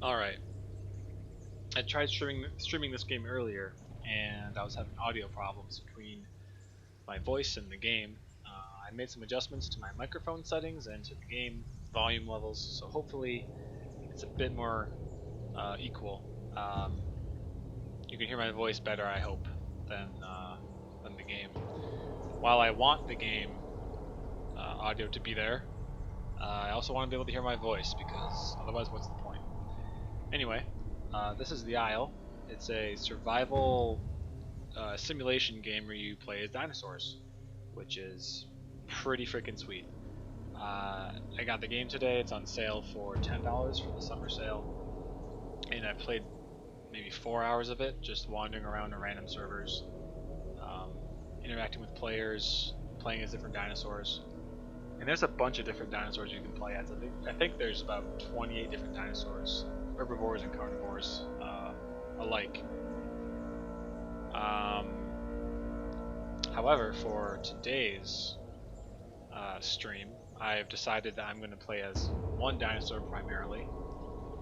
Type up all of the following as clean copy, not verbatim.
Alright, I tried streaming this game earlier, and I was having audio problems between my voice and the game. I made some adjustments to my microphone settings and to the game volume levels, so hopefully it's a bit more equal. You can hear my voice better, I hope, than the game. While I want the game audio to be there, I also want to be able to hear my voice, because otherwise what's the point? Anyway, this is the Isle. It's a survival simulation game where you play as dinosaurs, which is pretty freaking sweet. I got the game today. It's on sale for $10 for the summer sale, and I played maybe 4 hours of it, just wandering around to random servers, um, interacting with players, playing as different dinosaurs. And there's a bunch of different dinosaurs you can play as. I think there's about 28 different dinosaurs, herbivores and carnivores alike. However, for today's stream, I've decided that I'm going to play as one dinosaur primarily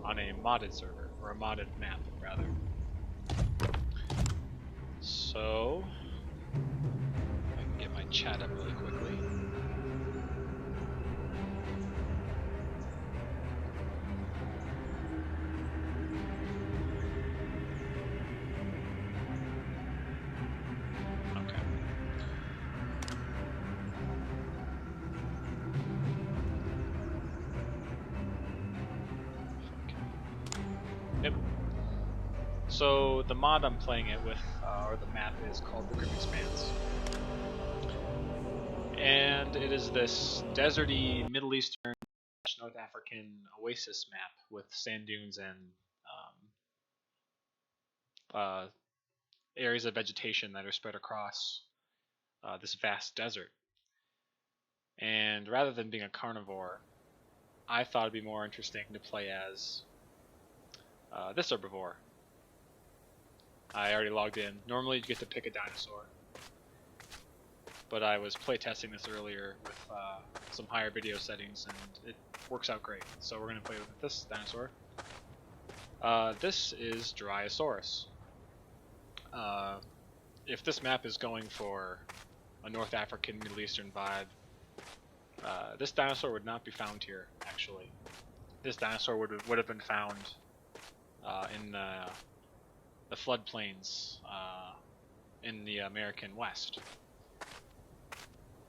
on a modded server, or a modded map, rather. So, I can get my chat up really quickly. Okay. Yep. So the mod I'm playing it with, or the map, is called the Grim Expanse. And it is this deserty Middle Eastern North African oasis map with sand dunes and areas of vegetation that are spread across this vast desert. And rather than being a carnivore, I thought it'd be more interesting to play as this herbivore. I already logged in. Normally you get to pick a dinosaur, but I was playtesting this earlier with some higher video settings, and it works out great. So we're going to play with this dinosaur. This is Dryosaurus. If this map is going for a North African Middle Eastern vibe, this dinosaur would not be found here, actually. This dinosaur would have been found in the floodplains in the American West.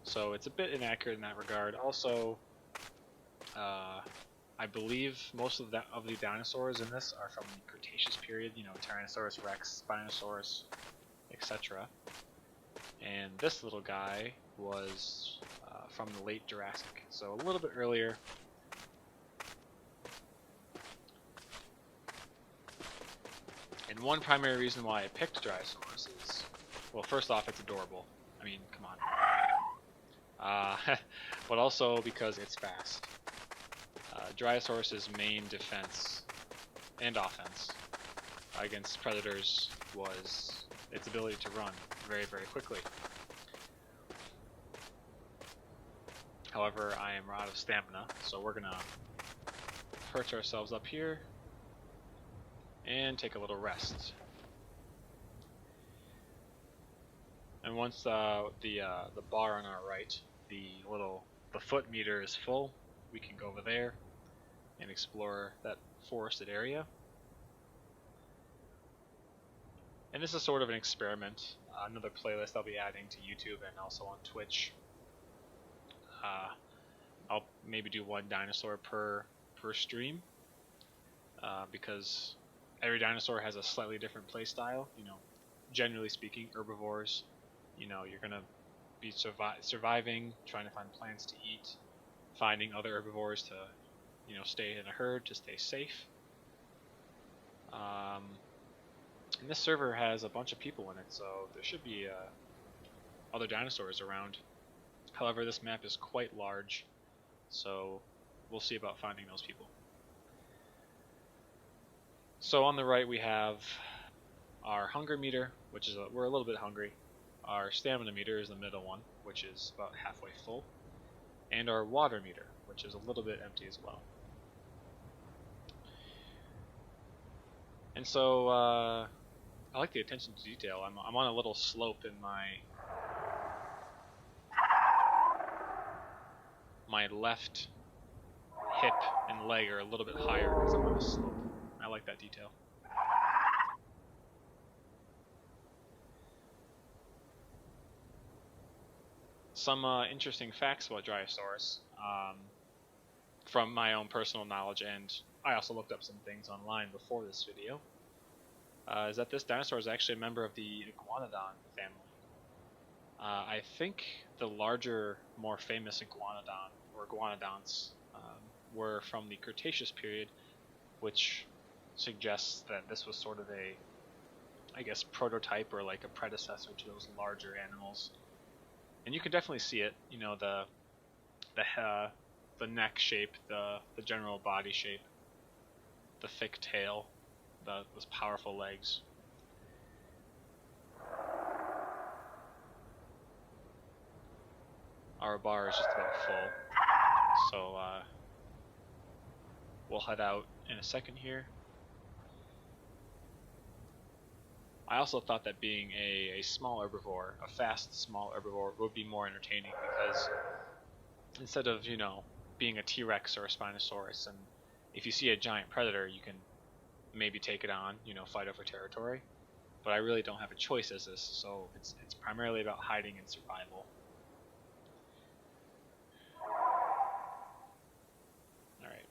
So it's a bit inaccurate in that regard. Also, I believe most of the dinosaurs in this are from the Cretaceous period, you know, Tyrannosaurus rex, Spinosaurus, etc. And this little guy was from the late Jurassic, so a little bit earlier. And one primary reason why I picked Dryosaurus is, well, first off, it's adorable. I mean, come on. But also because it's fast. Dryosaurus's main defense and offense against predators was its ability to run very, very quickly. However, I am out of stamina, so we're gonna perch ourselves up here and take a little rest. And once the bar on our right, the foot meter is full, we can go over there and explore that forested area. And this is sort of an experiment, another playlist I'll be adding to YouTube and also on Twitch. I'll maybe do one dinosaur per stream, because every dinosaur has a slightly different play style. You know, generally speaking, herbivores, you know, you're gonna be surviving, trying to find plants to eat, finding other herbivores to, you know, stay in a herd to stay safe. And this server has a bunch of people in it, so there should be other dinosaurs around. However, this map is quite large, so we'll see about finding those people. So on the right we have our hunger meter, which is we're a little bit hungry. Our stamina meter is the middle one, which is about halfway full. And our water meter, which is a little bit empty as well. And so I like the attention to detail. I'm on a little slope in my left hip and leg are a little bit higher because I'm on a slope. I like that detail. Some interesting facts about Dryosaurus from my own personal knowledge, and I also looked up some things online before this video, is that this dinosaur is actually a member of the Iguanodon family. I think the larger, more famous Iguanodon, or Iguanodons, were from the Cretaceous period, which suggests that this was sort of a, I guess, prototype or like a predecessor to those larger animals. And you can definitely see it, you know, the neck shape, the general body shape, the thick tail, those powerful legs. Our bar is just about full, so we'll head out in a second here. I also thought that being a small herbivore, a fast small herbivore, would be more entertaining because instead of, you know, being a T-Rex or a Spinosaurus, and if you see a giant predator, you can maybe take it on, you know, fight over territory. But I really don't have a choice as this, so it's primarily about hiding and survival. Alright.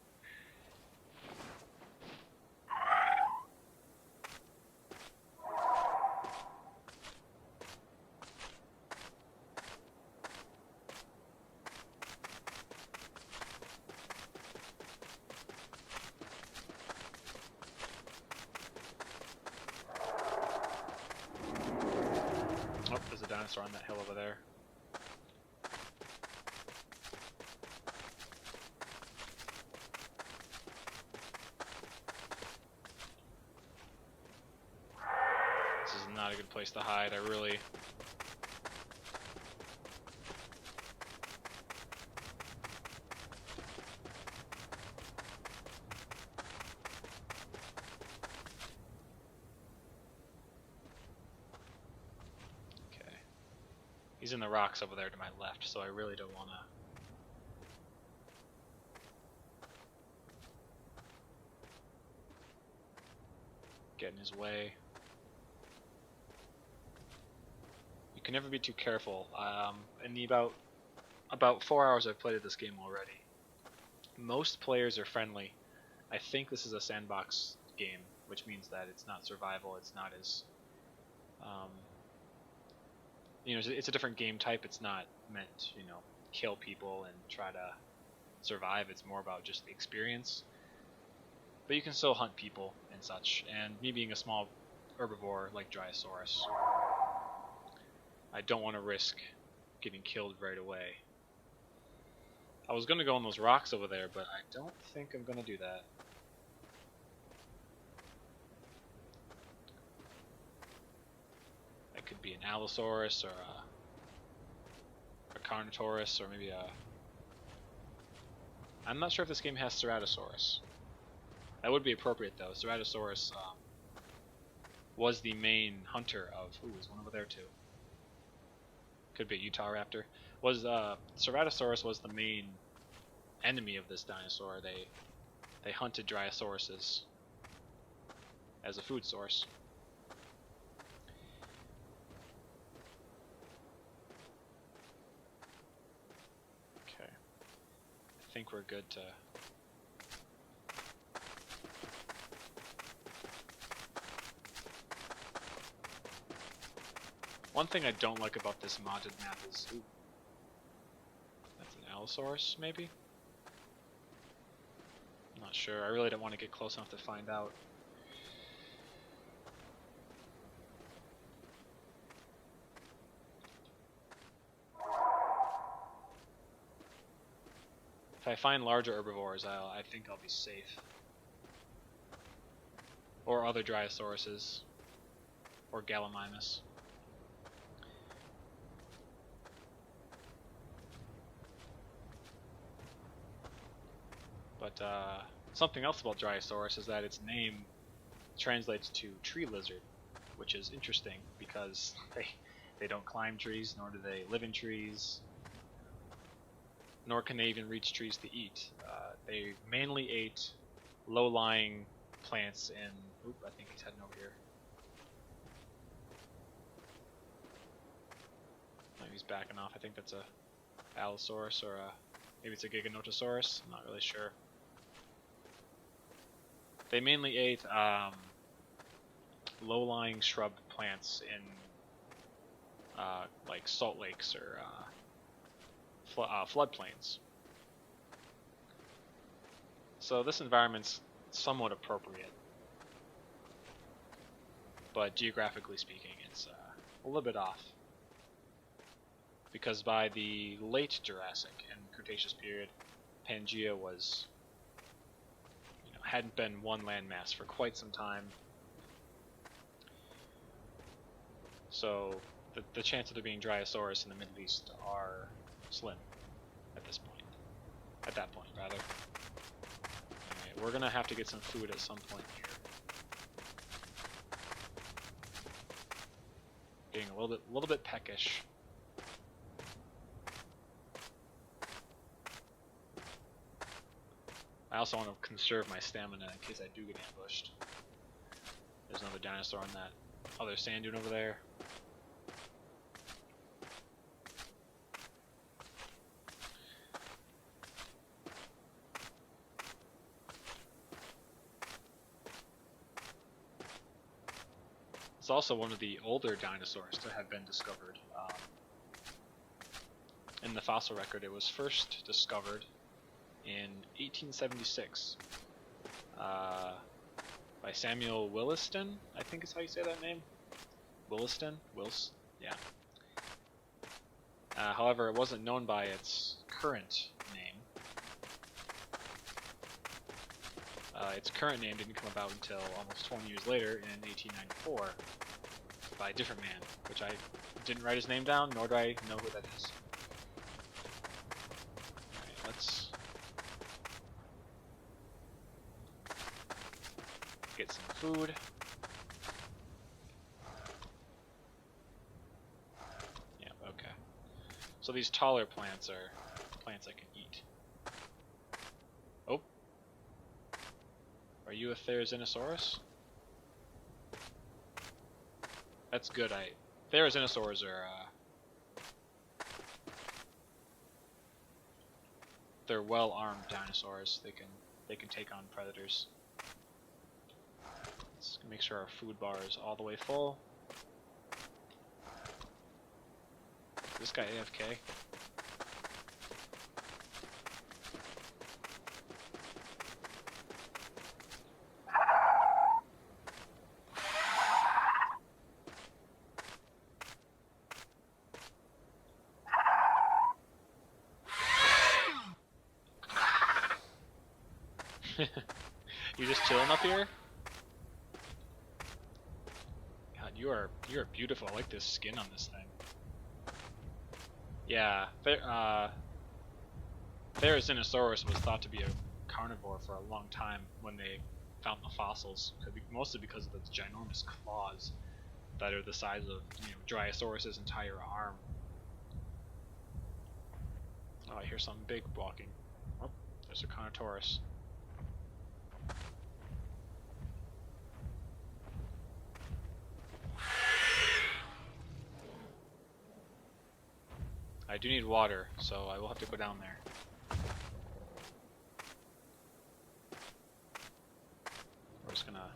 Oh, there's a dinosaur on that hill over there. This is not a good place to hide. I really... He's in the rocks over there to my left, so I really don't want to... get in his way. You can never be too careful. In the about 4 hours I've played this game already, most players are friendly. I think this is a sandbox game, which means that it's not survival. It's not as... you know, it's a different game type. It's not meant to, you know, kill people and try to survive. It's more about just the experience. But you can still hunt people and such. And me being a small herbivore like Dryosaurus, I don't want to risk getting killed right away. I was going to go on those rocks over there, but I don't think I'm going to do that. That could be an Allosaurus or a Carnotaurus or maybe a... I'm not sure if this game has Ceratosaurus. That would be appropriate though. Ceratosaurus was the main hunter of... Ooh, there's one over there too. Could be a Utah Raptor. Ceratosaurus was the main enemy of this dinosaur. They hunted Dryosauruses as a food source. Okay. I think we're good to... One thing I don't like about this modded map is... Ooh, that's an Allosaurus, maybe? I'm not sure. I really don't want to get close enough to find out. If I find larger herbivores, I think I'll be safe. Or other Dryosauruses. Or Gallimimus. But something else about Dryosaurus is that its name translates to tree lizard, which is interesting because they don't climb trees, nor do they live in trees, nor can they even reach trees to eat. They mainly ate low-lying plants in... Oop, I think he's heading over here. Maybe he's backing off. I think that's a Allosaurus or maybe it's a Giganotosaurus. I'm not really sure. They mainly ate low-lying shrub plants in like salt lakes or floodplains. So this environment's somewhat appropriate, but geographically speaking, it's a little bit off. Because by the late Jurassic and Cretaceous period, Pangaea was, hadn't been one landmass for quite some time. So the chance of there being Dryosaurus in the Middle East are slim at this point. At that point, rather. Alright, we're gonna have to get some food at some point here. Getting a little bit peckish. I also want to conserve my stamina in case I do get ambushed. There's another dinosaur on that other sand dune over there. It's also one of the older dinosaurs to have been discovered. In the fossil record, it was first discovered in 1876 by Samuel Williston, I think is how you say that name. Williston? Yeah. However, it wasn't known by its current name. Its current name didn't come about until almost 20 years later in 1894 by a different man, which I didn't write his name down, nor do I know who that is. Alright, let's get some food. Yeah, okay. So these taller plants are plants I can eat. Oh. Are you a Therizinosaurus? That's good. Therizinosaurs are they're well-armed dinosaurs. They can take on predators. Let's make sure our food bar is all the way full. Is this guy AFK? You just chilling up here? God, you're beautiful. I like this skin on this thing. Yeah, Therizinosaurus was thought to be a carnivore for a long time when they found the fossils, mostly because of its ginormous claws that are the size of Dryosaurus's entire arm. Oh, I hear something big walking. Oh, there's a Carnotaurus. I do need water, so I will have to go down there. We're just gonna...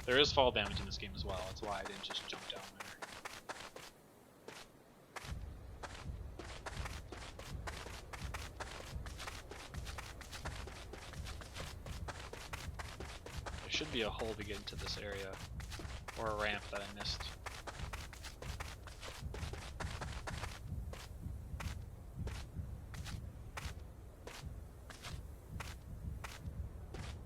There is fall damage in this game as well, that's why I didn't just jump down there. There should be a hole to get into this area, or a ramp that I missed.